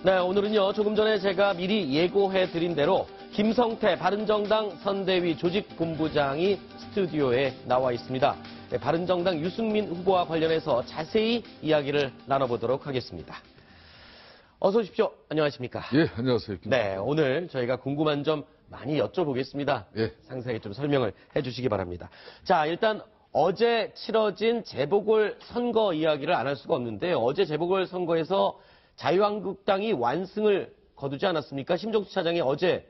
네, 오늘은요, 조금 전에 제가 미리 예고해드린 대로 김성태 바른정당 선대위 조직본부장이 스튜디오에 나와 있습니다. 네, 바른정당 유승민 후보와 관련해서 자세히 이야기를 나눠보도록 하겠습니다. 어서 오십시오. 안녕하십니까? 예, 안녕하세요. 네, 오늘 저희가 궁금한 점 많이 여쭤보겠습니다. 예. 상세하게 좀 설명을 해주시기 바랍니다. 자, 일단 어제 치러진 재보궐선거 이야기를 안 할 수가 없는데 어제 재보궐선거에서 자유한국당이 완승을 거두지 않았습니까? 심정수 차장이 어제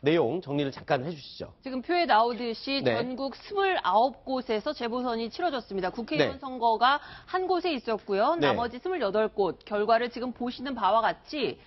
내용 정리를 잠깐 해주시죠. 지금 표에 나오듯이 네. 전국 29곳에서 재보선이 치러졌습니다. 국회의원 네. 선거가 한 곳에 있었고요. 네. 나머지 28곳 결과를 지금 보시는 바와 같이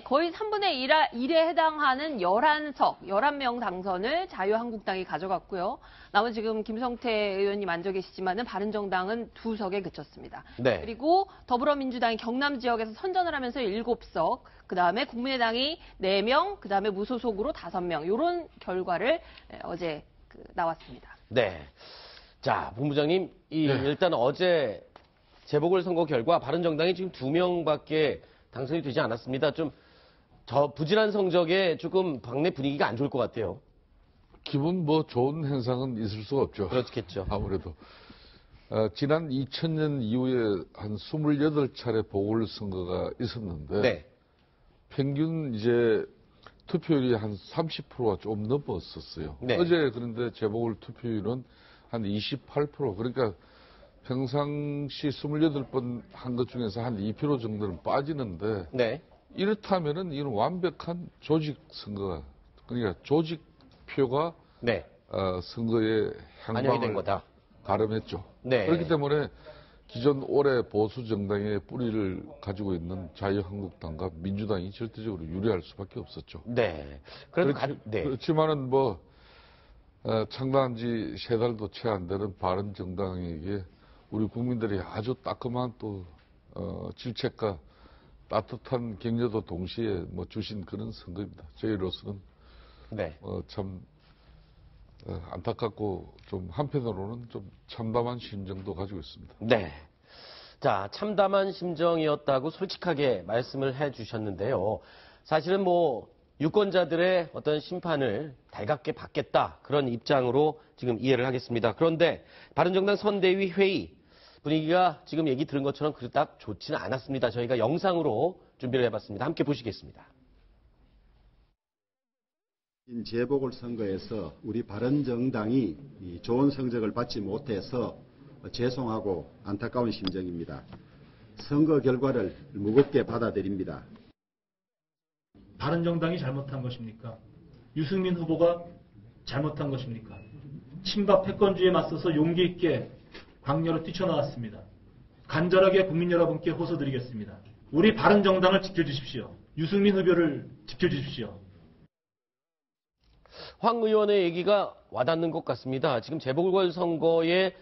거의 3분의 1에 해당하는 11명 당선을 자유한국당이 가져갔고요. 나머지 지금 김성태 의원님 앉아 계시지만은 바른정당은 2석에 그쳤습니다. 네. 그리고 더불어민주당이 경남 지역에서 선전을 하면서 7석, 그 다음에 국민의당이 4명, 그 다음에 무소속으로 5명, 이런 결과를 어제 나왔습니다. 네. 자, 본부장님, 일단 어제 재보궐선거 결과 바른정당이 지금 2명밖에 당선이 되지 않았습니다. 좀 부진한 성적에 조금 당내 분위기가 안 좋을 것 같아요. 기분 좋은 현상은 있을 수가 없죠. 그렇겠죠. 아무래도. 지난 2000년 이후에 한 28차례 보궐선거가 있었는데 네. 평균 이제 투표율이 한 30%가 좀 넘었었어요. 네. 어제 그런데 재보궐 투표율은 한 28%. 그러니까 평상시 28번 한 것 중에서 한 2% 정도는 빠지는데 네. 이렇다면은 이건 완벽한 조직 선거가 그러니까 조직표가 네. 선거의 반영이 된 향방을 거다. 가름했죠. 네. 그렇기 때문에 기존 올해 보수 정당의 뿌리를 가지고 있는 자유한국당과 민주당이 절대적으로 유리할 수밖에 없었죠. 네. 그래도 네. 그렇지만은 창당한 지 3달도 채 안 되는 바른정당에게 우리 국민들이 아주 따끔한 질책과 따뜻한 격려도 동시에 주신 그런 선거입니다. 저희로서는 네. 참 안타깝고 좀 한편으로는 좀 참담한 심정도 가지고 있습니다. 네. 자, 참담한 심정이었다고 솔직하게 말씀을 해 주셨는데요. 사실은 유권자들의 어떤 심판을 달갑게 받겠다. 그런 입장으로 지금 이해를 하겠습니다. 그런데 바른정당 선대위 회의 분위기가 지금 얘기 들은 것처럼 그닥 좋지는 않았습니다. 저희가 영상으로 준비를 해봤습니다. 함께 보시겠습니다. 재보궐선거에서 우리 바른정당이 좋은 성적을 받지 못해서 죄송하고 안타까운 심정입니다. 선거 결과를 무겁게 받아들입니다. 바른정당이 잘못한 것입니까? 유승민 후보가 잘못한 것입니까? 친박 패권주의에 맞서서 용기 있게 광야로 뛰쳐나왔습니다. 간절하게 국민 여러분께 호소드리겠습니다. 우리 바른정당을 지켜주십시오. 유승민 후보를 지켜주십시오. 황 의원의 얘기가 와닿는 것 같습니다. 지금 재보궐선거의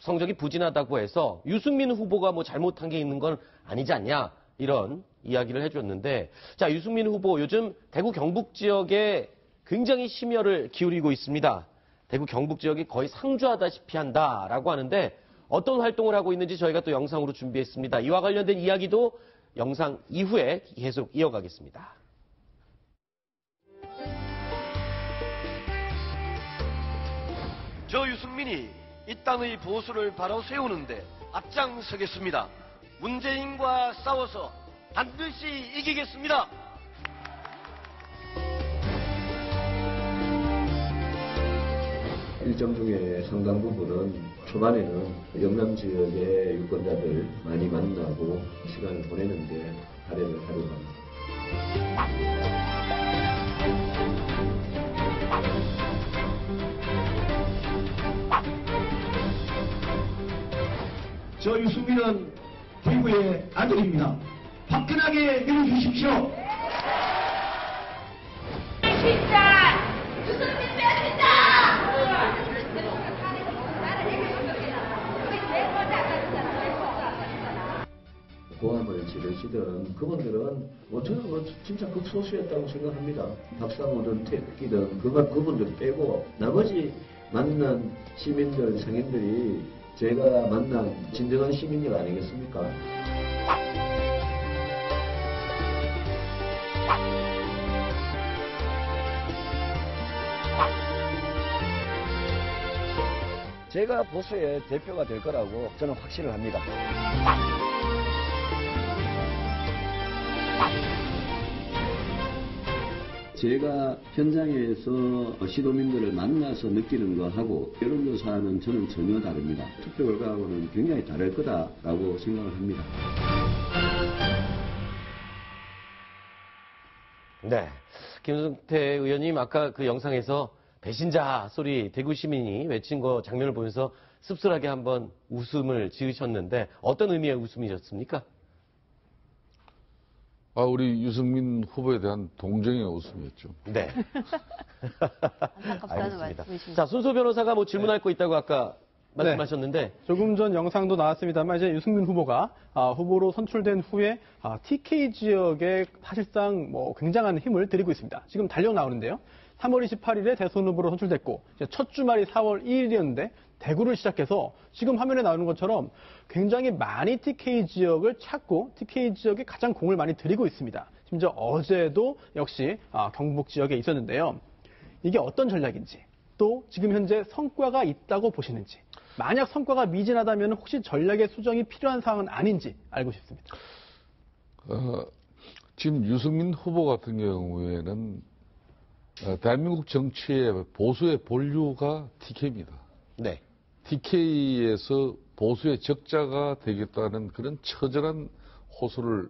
성적이 부진하다고 해서 유승민 후보가 잘못한 게 있는 건 아니지 않냐 이런 이야기를 해줬는데 자 유승민 후보 요즘 대구 경북 지역에 굉장히 심혈을 기울이고 있습니다. 대구 경북 지역이 거의 상주하다시피 한다라고 하는데 어떤 활동을 하고 있는지 저희가 또 영상으로 준비했습니다. 이와 관련된 이야기도 영상 이후에 계속 이어가겠습니다. 저 유승민이 이 땅의 보수를 바로 세우는데 앞장서겠습니다. 문재인과 싸워서 반드시 이기겠습니다. 일정 중에 상당 부분은 초반에는 영남 지역의 유권자들 많이 만나고 시간을 보내는데 할애를 하려고 합니다. 저 유승민은 대구의 아들입니다. 화끈하게 밀어주십시오. 고함을 지르시던 그분들은 저는 진짜 극소수였다고 생각합니다. 박상호든 태극기든 그분들 빼고 나머지 만난 시민들, 상인들이 제가 만난 진정한 시민들 아니겠습니까? 제가 보수의 대표가 될 거라고 저는 확신을 합니다. 제가 현장에서 시도민들을 만나서 느끼는 거하고 여론조사는 저는 전혀 다릅니다. 투표 결과하고는 굉장히 다를 거다라고 생각을 합니다. 네. 김성태 의원님 아까 그 영상에서 배신자 소리 대구 시민이 외친 거 장면을 보면서 씁쓸하게 한번 웃음을 지으셨는데 어떤 의미의 웃음이셨습니까? 우리 유승민 후보에 대한 동정의 웃음이었죠. 네. 안타깝다는 알겠습니다. 말씀이십니다. 자, 손소 변호사가 뭐 질문할 거 있다고 아까 말씀하셨는데 조금 전 영상도 나왔습니다만 이제 유승민 후보가 후보로 선출된 후에 TK 지역에 사실상 뭐 굉장한 힘을 들이고 있습니다. 지금 달력 나오는데요. 3월 28일에 대선 후보로 선출됐고 첫 주말이 4월 2일이었는데 대구를 시작해서 지금 화면에 나오는 것처럼 굉장히 많이 TK 지역을 찾고 TK 지역에 가장 공을 많이 들이고 있습니다. 심지어 어제도 역시 경북 지역에 있었는데요. 이게 어떤 전략인지 또 지금 현재 성과가 있다고 보시는지 만약 성과가 미진하다면 혹시 전략의 수정이 필요한 상황은 아닌지 알고 싶습니다. 지금 유승민 후보 같은 경우에는 대한민국 정치의 보수의 본류가 TK입니다. 네. TK에서 보수의 적자가 되겠다는 그런 처절한 호소를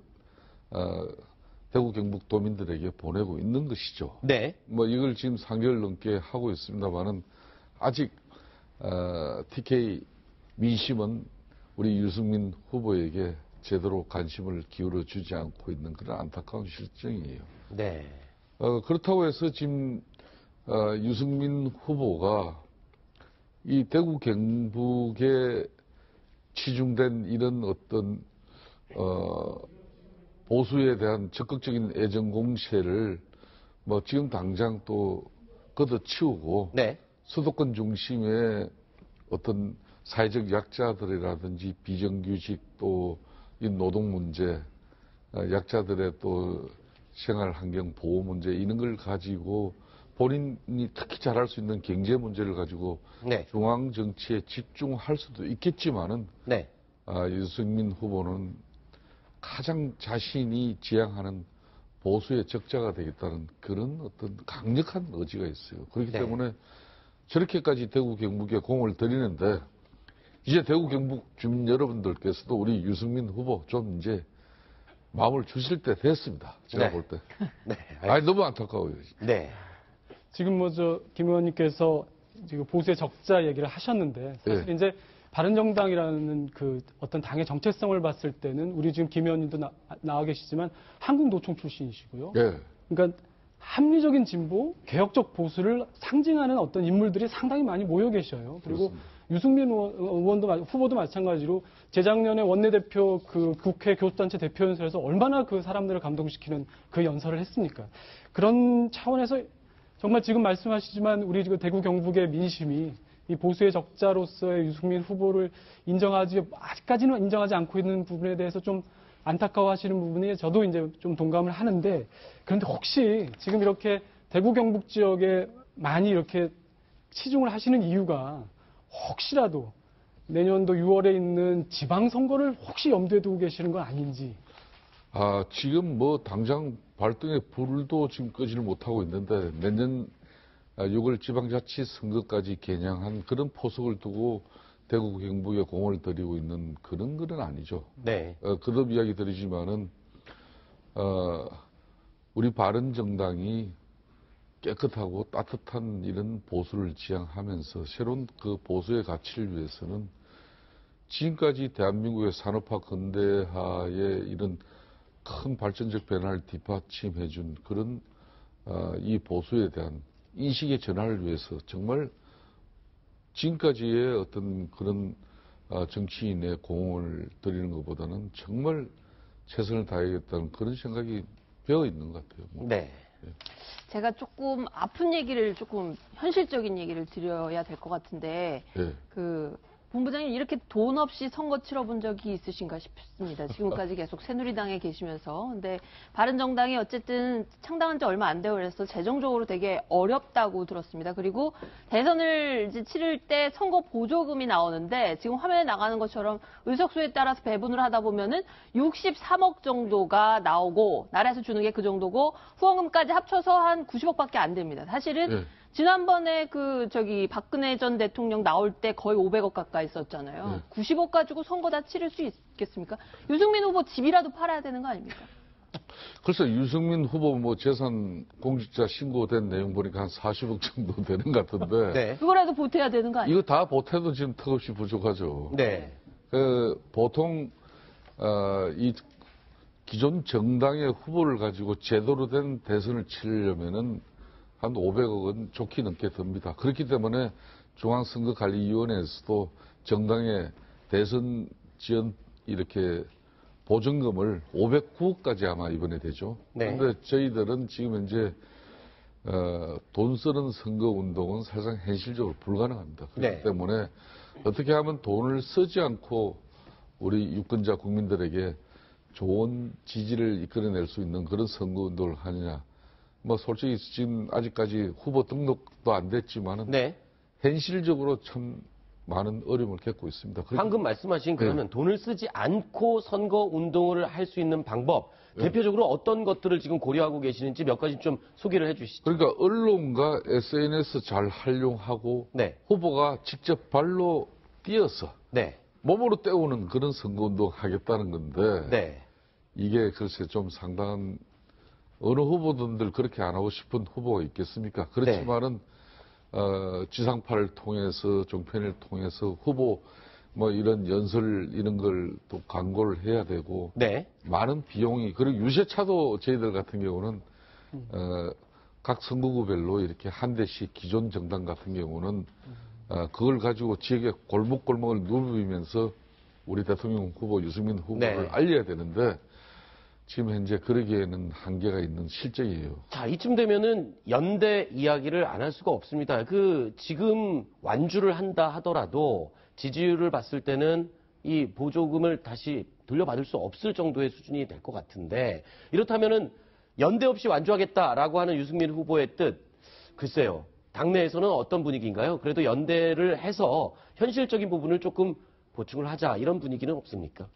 대구 경북 도민들에게 보내고 있는 것이죠. 네. 뭐 이걸 지금 3개월 넘게 하고 있습니다만은 아직 TK 민심은 우리 유승민 후보에게 제대로 관심을 기울여 주지 않고 있는 그런 안타까운 실정이에요. 네. 그렇다고 해서 지금 유승민 후보가 이 대구 경북에 치중된 이런 어떤 보수에 대한 적극적인 애정 공세를 뭐 지금 당장 또 걷어치우고 네. 수도권 중심의 어떤 사회적 약자들이라든지 비정규직 또 이 노동 문제, 약자들의 또 생활 환경 보호 문제 이런 걸 가지고 본인이 특히 잘할 수 있는 경제 문제를 가지고 네. 중앙 정치에 집중할 수도 있겠지만은 네. 유승민 후보는 가장 자신이 지향하는 보수의 적자가 되겠다는 그런 어떤 강력한 의지가 있어요. 그렇기 네. 때문에 저렇게까지 대구 경북에 공을 들이는데 이제 대구 경북 주민 여러분들께서도 우리 유승민 후보 좀 이제 마음을 주실 때 됐습니다. 제가 네. 볼 때. 네. 너무 안타까워요. 네. 지금 김 의원님께서 지금 보수의 적자 얘기를 하셨는데 사실 네. 이제 바른정당이라는 그 어떤 당의 정체성을 봤을 때는 우리 지금 김 의원님도 나와 계시지만 한국노총 출신이시고요. 네. 그러니까 합리적인 진보, 개혁적 보수를 상징하는 어떤 인물들이 상당히 많이 모여 계셔요. 그리고 그렇습니다. 유승민 후보도 마찬가지로 재작년에 원내대표 그 국회 교수단체 대표 연설에서 얼마나 그 사람들을 감동시키는 그 연설을 했습니까? 그런 차원에서 정말 지금 말씀하시지만 우리 대구 경북의 민심이 이 보수의 적자로서의 유승민 후보를 아직까지는 인정하지 않고 있는 부분에 대해서 좀 안타까워하시는 부분에 저도 이제 좀 동감을 하는데 그런데 혹시 지금 이렇게 대구 경북 지역에 많이 이렇게 치중을 하시는 이유가 혹시라도 내년도 6월에 있는 지방선거를 혹시 염두에 두고 계시는 건 아닌지. 지금 뭐 당장 발등에 불도 지금 끄지를 못하고 있는데 내년 6월 지방자치 선거까지 겨냥한 그런 포석을 두고 대구 경북에 공을 들이고 있는 그런 건 아니죠. 네. 거듭 이야기 드리지만은 우리 바른정당이 깨끗하고 따뜻한 이런 보수를 지향하면서 새로운 그 보수의 가치를 위해서는 지금까지 대한민국의 산업화 근대화의 이런 큰 발전적 변화를 뒷받침해준 그런 이 보수에 대한 인식의 전환을 위해서 정말 지금까지의 어떤 그런 정치인의 공을 들이는 것보다는 정말 최선을 다하겠다는 그런 생각이 배어 있는 것 같아요. 네. 제가 조금 아픈 얘기를 조금 현실적인 얘기를 드려야 될 것 같은데 네. 그 본부장님 이렇게 돈 없이 선거 치러본 적이 있으신가 싶습니다. 지금까지 계속 새누리당에 계시면서. 근데 바른정당이 어쨌든 창당한 지 얼마 안 되고 그래서 재정적으로 되게 어렵다고 들었습니다. 그리고 대선을 이제 치를 때 선거 보조금이 나오는데 지금 화면에 나가는 것처럼 의석수에 따라서 배분을 하다 보면은 63억 정도가 나오고 나라에서 주는 게 그 정도고 후원금까지 합쳐서 한 90억밖에 안 됩니다. 사실은 네. 지난번에 박근혜 전 대통령 나올 때 거의 500억 가까이 썼잖아요. 네. 90억 가지고 선거 다 치를 수 있겠습니까? 유승민 후보 집이라도 팔아야 되는 거 아닙니까? 글쎄, 유승민 후보 뭐 재산 공직자 신고된 내용 보니까 한 40억 정도 되는 것 같은데. 네. 그거라도 보태야 되는 거 아니에요? 이거 다 보태도 지금 턱없이 부족하죠. 네. 보통, 이 기존 정당의 후보를 가지고 제대로 된 대선을 치려면은 한 500억은 좋게 넘게 듭니다. 그렇기 때문에 중앙선거관리위원회에서도 정당의 대선 지원 이렇게 보증금을 509억까지 아마 이번에 되죠. 네. 그런데 저희들은 지금 현재 돈 쓰는 선거 운동은 사실상 현실적으로 불가능합니다. 그렇기 네. 때문에 어떻게 하면 돈을 쓰지 않고 우리 유권자 국민들에게 좋은 지지를 이끌어낼 수 있는 그런 선거 운동을 하느냐. 뭐 솔직히 지금 아직까지 후보 등록도 안 됐지만은 네. 현실적으로 참 많은 어려움을 겪고 있습니다. 방금 말씀하신 그러면 돈을 쓰지 않고 선거 운동을 할 수 있는 방법, 대표적으로 어떤 것들을 지금 고려하고 계시는지 몇 가지 좀 소개를 해 주시죠. 그러니까 언론과 SNS 잘 활용하고 네. 후보가 직접 발로 뛰어서 네. 몸으로 때우는 그런 선거 운동 하겠다는 건데 네. 이게 글쎄 좀 상당한 어느 후보들 그렇게 안 하고 싶은 후보가 있겠습니까? 그렇지만은 지상파를 통해서 종편을 통해서 후보 뭐 이런 연설 이런 걸 또 광고를 해야 되고 네. 많은 비용이 그리고 유세차도 저희들 같은 경우는 각 선거구별로 이렇게 한 대씩 기존 정당 같은 경우는 그걸 가지고 지역의 골목골목을 누비면서 우리 대통령 후보 유승민 후보를 네. 알려야 되는데 지금 현재 그러기에는 한계가 있는 실정이에요. 자, 이쯤 되면은 연대 이야기를 안 할 수가 없습니다. 지금 완주를 한다 하더라도 지지율을 봤을 때는 이 보조금을 다시 돌려받을 수 없을 정도의 수준이 될 것 같은데 이렇다면은 연대 없이 완주하겠다라고 하는 유승민 후보의 뜻, 글쎄요. 당내에서는 어떤 분위기인가요? 그래도 연대를 해서 현실적인 부분을 조금 보충을 하자 이런 분위기는 없습니까?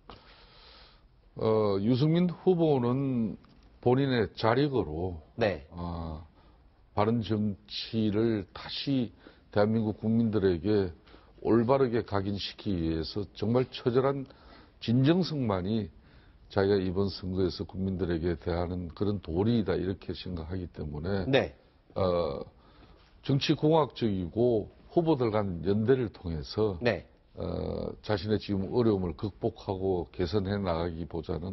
유승민 후보는 본인의 자력으로 네. 바른 정치를 다시 대한민국 국민들에게 올바르게 각인시키기 위해서 정말 처절한 진정성만이 자기가 이번 선거에서 국민들에게 대하는 그런 도리이다 이렇게 생각하기 때문에 네. 정치공학적이고 후보들 간 연대를 통해서 네. 자신의 지금 어려움을 극복하고 개선해 나가기보다는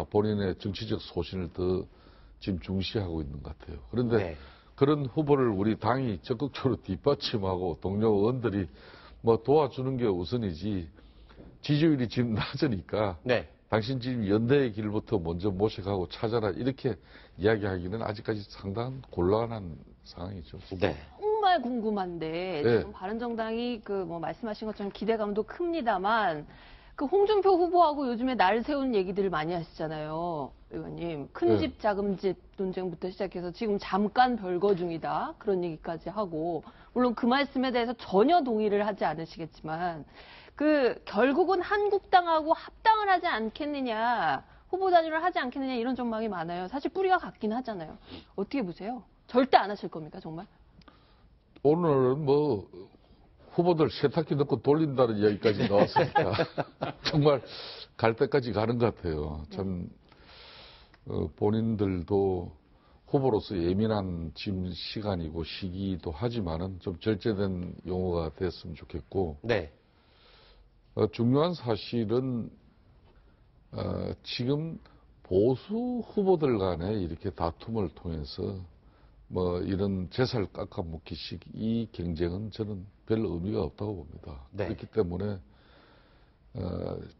본인의 정치적 소신을 더 지금 중시하고 있는 것 같아요. 그런데 네. 그런 후보를 우리 당이 적극적으로 뒷받침하고 동료 의원들이 뭐 도와주는 게 우선이지 지지율이 지금 낮으니까 네. 당신 지금 연대의 길부터 먼저 모셔가고 찾아라 이렇게 이야기하기는 아직까지 상당한 곤란한 상황이죠. 네. 정말 궁금한데 네. 지금 바른정당이 말씀하신 것처럼 기대감도 큽니다만 홍준표 후보하고 요즘에 날 세우는 얘기들을 많이 하시잖아요, 의원님. 큰 네. 집, 작은 집 논쟁부터 시작해서 지금 잠깐 별거 중이다 그런 얘기까지 하고 물론 그 말씀에 대해서 전혀 동의를 하지 않으시겠지만 결국은 한국당하고 합당을 하지 않겠느냐, 후보 단일화를 하지 않겠느냐 이런 전망이 많아요. 사실 뿌리가 같긴 하잖아요. 어떻게 보세요? 절대 안 하실 겁니까, 정말? 오늘은 뭐 후보들 세탁기 넣고 돌린다는 이야기까지 나왔으니까 정말 갈 때까지 가는 것 같아요. 참 본인들도 후보로서 예민한 지금 시간이고 시기도 하지만은 좀 절제된 용어가 됐으면 좋겠고 네. 중요한 사실은 지금 보수 후보들 간에 이렇게 다툼을 통해서 뭐 이런 재살 깎아먹기식 이 경쟁은 저는 별 의미가 없다고 봅니다. 네. 그렇기 때문에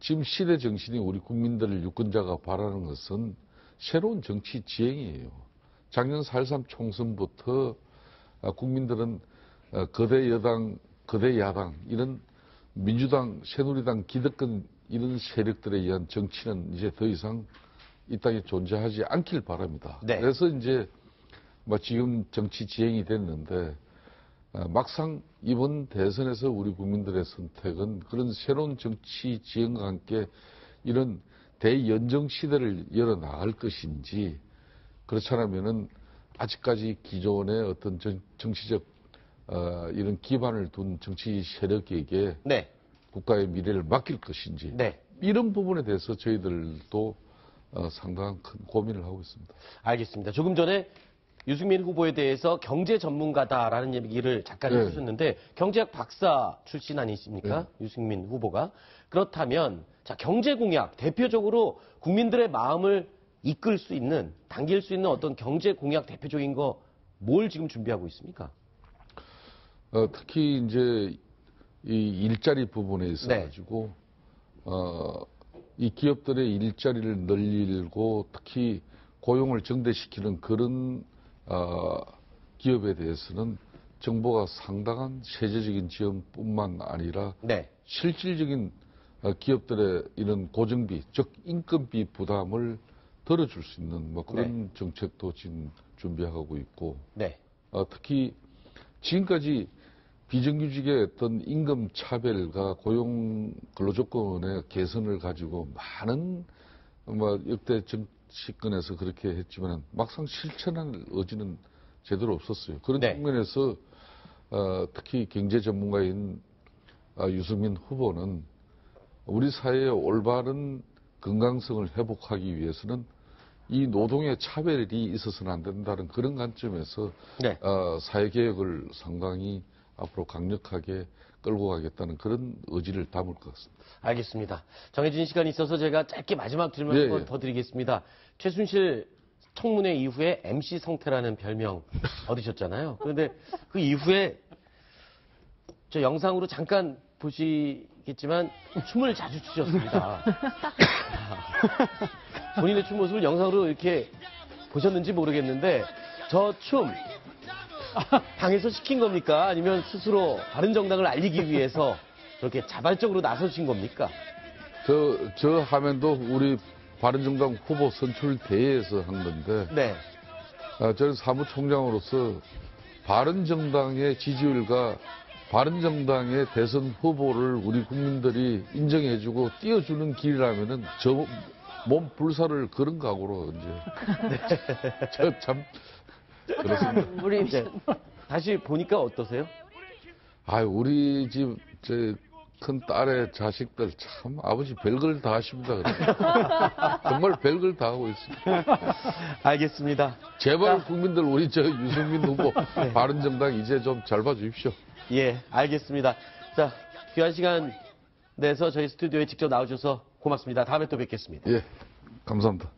지금 시대 정신이 우리 국민들 유권자가 바라는 것은 새로운 정치 지행이에요. 작년 4.13 총선부터 국민들은 거대 여당, 거대 야당 이런 민주당, 새누리당, 기득권 이런 세력들에 의한 정치는 이제 더 이상 이 땅에 존재하지 않길 바랍니다. 네. 그래서 이제 뭐 지금 정치 지행이 됐는데 막상 이번 대선에서 우리 국민들의 선택은 그런 새로운 정치 지행과 함께 이런 대연정 시대를 열어나갈 것인지 그렇지 않으면은 아직까지 기존의 어떤 정치적 이런 기반을 둔 정치 세력에게 네. 국가의 미래를 맡길 것인지 네. 이런 부분에 대해서 저희들도 상당한 큰 고민을 하고 있습니다. 알겠습니다. 조금 전에 유승민 후보에 대해서 경제 전문가다라는 얘기를 잠깐 네. 해주셨는데 경제학 박사 출신 아니십니까? 유승민 후보가. 그렇다면 자, 경제 공약 대표적으로 국민들의 마음을 이끌 수 있는 당길 수 있는 어떤 경제 공약 대표적인 거 뭘 지금 준비하고 있습니까? 특히 이제 이 일자리 부분에 있어가지고 이 기업들의 일자리를 늘리고 특히 고용을 정대시키는 그런 기업에 대해서는 정부가 상당한 세제적인 지원뿐만 아니라 네. 실질적인 기업들의 이런 고정비, 즉 인건비 부담을 덜어줄 수 있는 뭐 그런 정책도 지금 준비하고 있고 네. 특히 지금까지 비정규직의 어떤 임금 차별과 고용 근로조건의 개선을 가지고 많은 뭐 역대 정치권에서 그렇게 했지만 막상 실천할 의지는 제대로 없었어요. 그런 측면에서 특히 경제 전문가인 유승민 후보는 우리 사회의 올바른 건강성을 회복하기 위해서는 이 노동의 차별이 있어서는 안 된다는 그런 관점에서 사회개혁을 상당히 앞으로 강력하게 끌고 가겠다는 그런 의지를 담을 것 같습니다. 알겠습니다. 정해진 시간이 있어서 제가 짧게 마지막 질문 한 번 더 드리겠습니다. 최순실 청문회 이후에 MC 성태라는 별명 얻으셨잖아요. 그런데 그 이후에 저 영상으로 잠깐 보시겠지만 춤을 자주 추셨습니다. 본인의 춤 모습을 영상으로 이렇게 보셨는지 모르겠는데 저 춤 당에서 시킨 겁니까? 아니면 스스로 바른정당을 알리기 위해서 그렇게 자발적으로 나서신 겁니까? 저 화면도 우리 바른정당 후보 선출 대회에서 한 건데 저는 사무총장으로서 바른정당의 지지율과 바른정당의 대선 후보를 우리 국민들이 인정해주고 띄워주는 길이라면은 저 몸 불사를 그런 각오로 이제 저 참 그렇습니다. 다시 보니까 어떠세요? 우리 집 큰 딸의 자식들 참 아버지 별걸 다 하십니다. 정말 별걸 다 하고 있습니다. 알겠습니다. 제발 국민들 우리 유승민 후보 바른정당 이제 좀 잘 봐주십시오. 예, 알겠습니다. 자, 귀한 시간 내서 저희 스튜디오에 직접 나오셔서 고맙습니다. 다음에 또 뵙겠습니다. 예, 감사합니다.